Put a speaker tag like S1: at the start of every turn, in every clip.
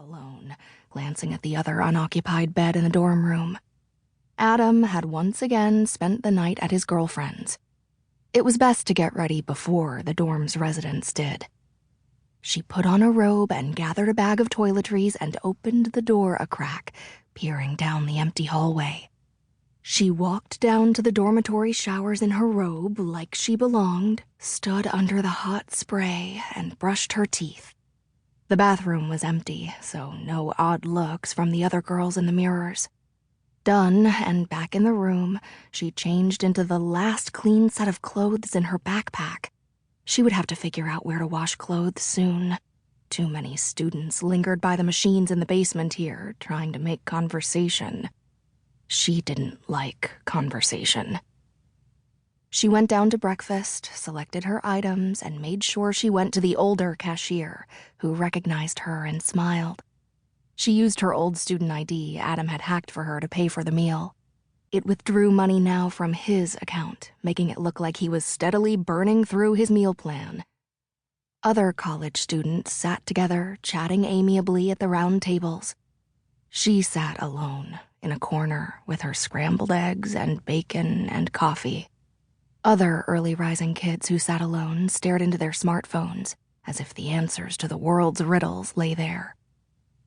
S1: alone, glancing at the other unoccupied bed in the dorm room. Adam had once again spent the night at his girlfriend's. It was best to get ready before the dorm's residents did. She put on a robe and gathered a bag of toiletries and opened the door a crack, peering down the empty hallway. She walked down to the dormitory showers in her robe like she belonged, stood under the hot spray, and brushed her teeth. The bathroom was empty, so no odd looks from the other girls in the mirrors. Done and back in the room, she changed into the last clean set of clothes in her backpack. She would have to figure out where to wash clothes soon. Too many students lingered by the machines in the basement here, trying to make conversation. She didn't like conversation. She went down to breakfast, selected her items, and made sure she went to the older cashier, who recognized her and smiled. She used her old student ID Adam had hacked for her to pay for the meal. It withdrew money now from his account, making it look like he was steadily burning through his meal plan. Other college students sat together, chatting amiably at the round tables. She sat alone, in a corner, with her scrambled eggs and bacon and coffee. Other early-rising kids who sat alone stared into their smartphones, as if the answers to the world's riddles lay there.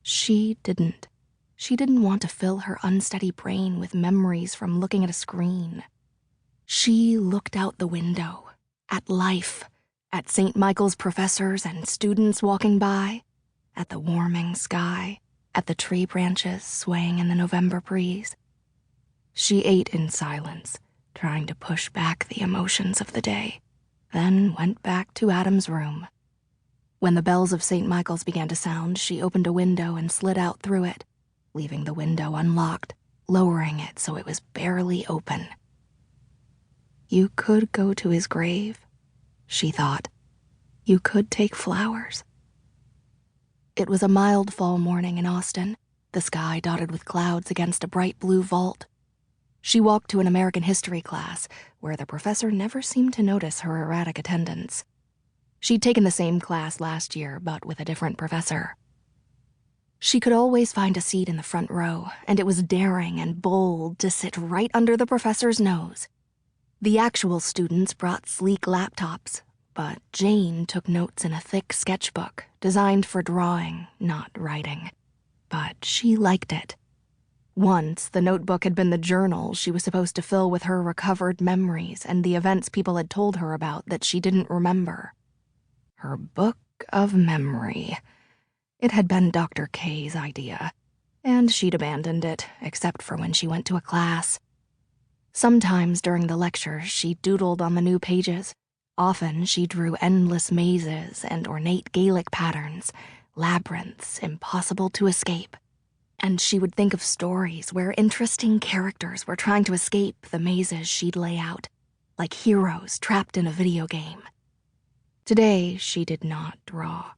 S1: She didn't. She didn't want to fill her unsteady brain with memories from looking at a screen. She looked out the window, at life, at St. Michael's professors and students walking by, at the warming sky, at the tree branches swaying in the November breeze. She ate in silence, trying to push back the emotions of the day, then went back to Adam's room. When the bells of St. Michael's began to sound, she opened a window and slid out through it, leaving the window unlocked, lowering it so it was barely open. You could go to his grave, she thought. You could take flowers. It was a mild fall morning in Austin, the sky dotted with clouds against a bright blue vault. She walked to an American history class, where the professor never seemed to notice her erratic attendance. She'd taken the same class last year, but with a different professor. She could always find a seat in the front row, and it was daring and bold to sit right under the professor's nose. The actual students brought sleek laptops, but Jane took notes in a thick sketchbook designed for drawing, not writing. But she liked it. Once, the notebook had been the journal she was supposed to fill with her recovered memories and the events people had told her about that she didn't remember. Her book of memory. It had been Dr. K's idea, and she'd abandoned it, except for when she went to a class. Sometimes during the lecture, she doodled on the new pages. Often, she drew endless mazes and ornate Gaelic patterns, labyrinths impossible to escape. And she would think of stories where interesting characters were trying to escape the mazes she'd lay out, like heroes trapped in a video game. Today, she did not draw.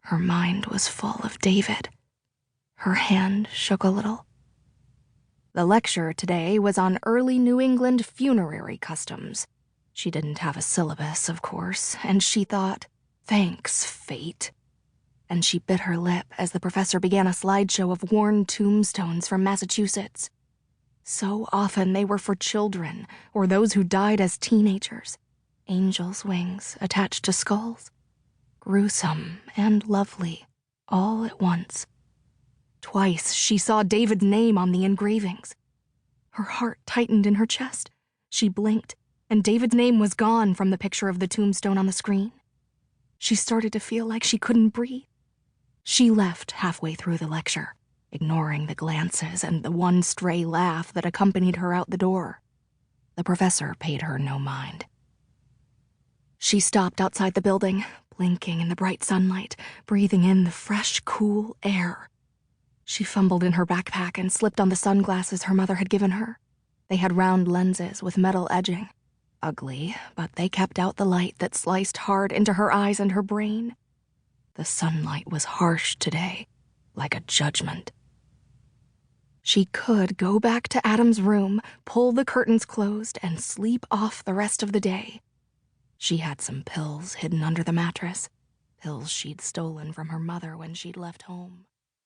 S1: Her mind was full of David. Her hand shook a little. The lecture today was on early New England funerary customs. She didn't have a syllabus, of course, and she thought, thanks, fate. And she bit her lip as the professor began a slideshow of worn tombstones from Massachusetts. So often they were for children or those who died as teenagers. Angels' wings attached to skulls. Gruesome and lovely, all at once. Twice she saw David's name on the engravings. Her heart tightened in her chest. She blinked, and David's name was gone from the picture of the tombstone on the screen. She started to feel like she couldn't breathe. She left halfway through the lecture, ignoring the glances and the one stray laugh that accompanied her out the door. The professor paid her no mind. She stopped outside the building, blinking in the bright sunlight, breathing in the fresh, cool air. She fumbled in her backpack and slipped on the sunglasses her mother had given her. They had round lenses with metal edging. Ugly, but they kept out the light that sliced hard into her eyes and her brain. The sunlight was harsh today, like a judgment. She could go back to Adam's room, pull the curtains closed, and sleep off the rest of the day. She had some pills hidden under the mattress, pills she'd stolen from her mother when she'd left home.